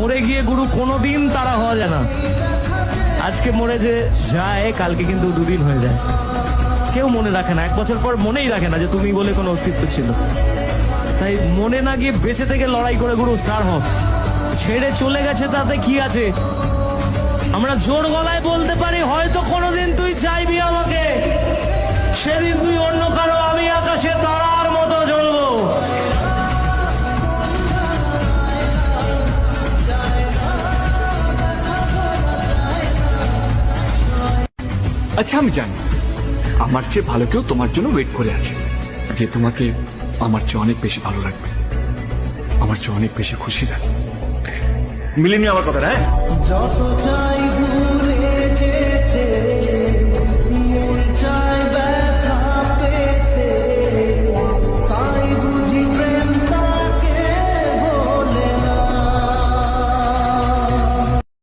মরে গিয়ে গুরু কোনোদিন তারা হওয়া যায় না। আজকে মরে যে যায় কালকে কিন্তু দুদিন হয়ে যায়। কেউ মনে রাখে না, 1 বছর পর মনেই রাখে না যে তুমি বলে কোনো অস্তিত্ব ছিল। তাই মনে না গিয়ে বেঁচে থেকে লড়াই করে গুরু স্টার হোক। ছেড়ে চলে গেছে তাতে কি আছে? আমরা জোর গলায় বলতে পারি হয়তো কোনোদিন তুই চাইবি আমাকে, সেদিন তুই অন্য কারো, আমি আকাশে তারার মতো জ্বলবো। আচ্ছা আমি জানি আমার চেয়ে ভালো কেউ তোমার জন্য ওয়েট করে আছে, যে তোমাকে আমার চেয়ে অনেক বেশি ভালো লাগবে, আমার চেয়ে অনেক বেশি খুশি রাখবে। মিলিনি আমার কথা, হ্যাঁ? যত চাই